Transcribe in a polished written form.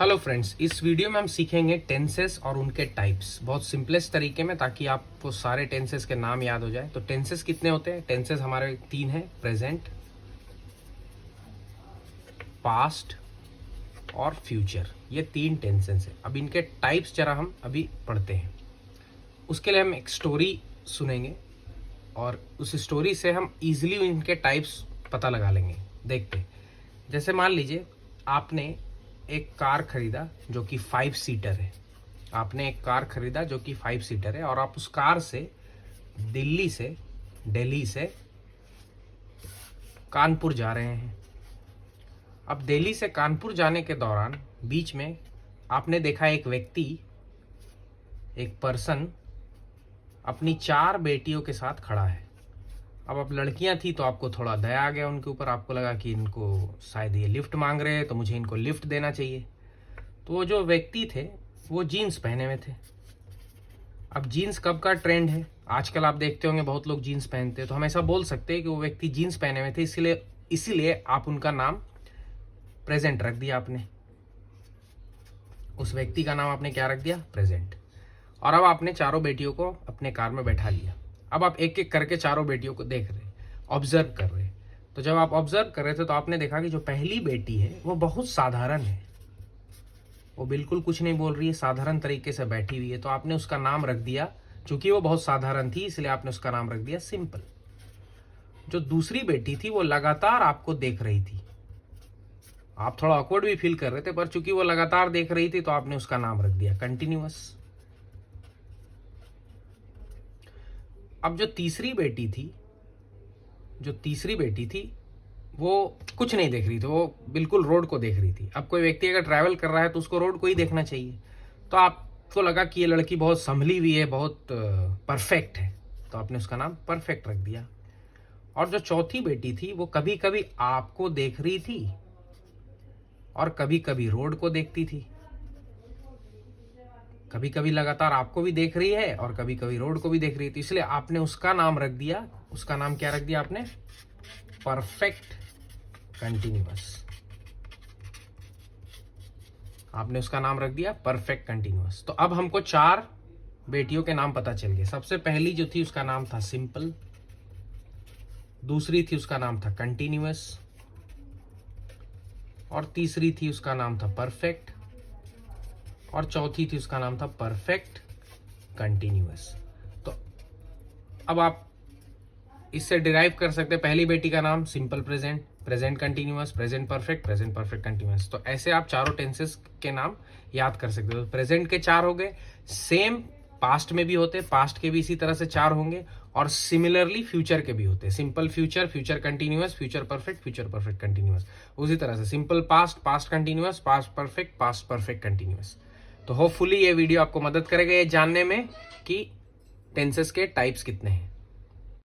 Hello friends, इस video में हम सीखेंगे टेंसेस और उनके टाइप्स बहुत सिंपलेस्ट तरीके में, ताकि आपको सारे टेंसेस के नाम याद हो जाए। तो टेंसेस कितने होते हैं? टेंसेस हमारे तीन हैं, प्रेजेंट, पास्ट और फ्यूचर। ये तीन टेंसेस हैं। अब इनके टाइप्स जरा हम अभी पढ़ते हैं। उसके लिए हम एक स्टोरी सुनेंगे और उस स्टोरी से हम इजीली इनके टाइप्स पता लगा लेंगे। देखते हैं, जैसे मान लीजिए आपने एक कार खरीदा जो कि 5 सीटर है। आपने एक कार खरीदा जो कि 5 सीटर है और आप उस कार से दिल्ली से कानपुर जा रहे हैं। अब दिल्ली से कानपुर जाने के दौरान बीच में आपने देखा एक व्यक्ति, एक पर्सन अपनी 4 बेटियों के साथ खड़ा है। अब लड़कियां थी तो आपको थोड़ा दया आ गया उनके ऊपर। आपको लगा कि इनको शायद ये लिफ्ट मांग रहे हैं, तो मुझे इनको लिफ्ट देना चाहिए। तो वो जो व्यक्ति थे वो जीन्स पहने हुए थे। अब जीन्स कब का ट्रेंड है? आजकल आप देखते होंगे बहुत लोग जीन्स पहनते हैं। तो हम ऐसा बोल सकते हैं कि वो व्यक्ति जीन्स पहने हुए थे, इसीलिए आप उनका नाम प्रेजेंट रख दिया। आपने उस व्यक्ति का नाम आपने क्या रख दिया? प्रेजेंट। और अब आपने चारों बेटियों को अपने कार में बैठा लिया। अब आप एक एक करके चारों बेटियों को देख रहे, ऑब्जर्व कर रहे। तो जब आप ऑब्जर्व कर रहे थे तो आपने देखा कि जो पहली बेटी है वो बहुत साधारण है, वो बिल्कुल कुछ नहीं बोल रही है, साधारण तरीके से बैठी हुई है। तो आपने उसका नाम रख दिया, चूंकि वो बहुत साधारण थी इसलिए आपने उसका नाम रख दिया सिंपल। जो दूसरी बेटी थी वो लगातार आपको देख रही थी। आप थोड़ा ऑकवर्ड भी फील कर रहे थे, पर चूंकि वो लगातार देख रही थी तो आपने उसका नाम रख दिया कंटिन्यूअस। अब जो तीसरी बेटी थी वो कुछ नहीं देख रही थी, वो बिल्कुल रोड को देख रही थी। अब कोई व्यक्ति अगर ट्रैवल कर रहा है तो उसको रोड को ही देखना चाहिए। तो आपको लगा कि ये लड़की बहुत संभली हुई है, बहुत परफेक्ट है, तो आपने उसका नाम परफेक्ट रख दिया। और जो चौथी बेटी थी वो कभी कभी आपको देख रही थी और कभी कभी रोड को देखती थी। कभी कभी लगातार आपको भी देख रही है और कभी कभी रोड को भी देख रही थी, इसलिए आपने उसका नाम रख दिया। उसका नाम क्या रख दिया आपने? Perfect continuous. आपने उसका नाम रख दिया परफेक्ट कंटिन्यूअस। तो अब हमको 4 बेटियों के नाम पता चल गए। सबसे पहली जो थी उसका नाम था सिंपल, दूसरी थी उसका नाम था कंटिन्यूअस, और तीसरी थी उसका नाम था परफेक्ट, और चौथी थी उसका नाम था परफेक्ट कंटिन्यूअस। तो अब आप इससे डिराइव कर सकते हैं, पहली बेटी का नाम simple present, present continuous, present perfect continuous. तो ऐसे आप चारों टेंसेस के नाम याद कर सकते हो। प्रेजेंट के 4 हो गए, सेम पास्ट में भी होते, पास्ट के भी इसी तरह से 4 होंगे, और सिमिलरली फ्यूचर के भी होते हैं। Simple future, future continuous, future perfect continuous. उसी तरह से simple past, past continuous, past perfect continuous. तो होपफुली ये वीडियो आपको मदद करेगा ये जानने में कि टेंसेस के टाइप्स कितने हैं।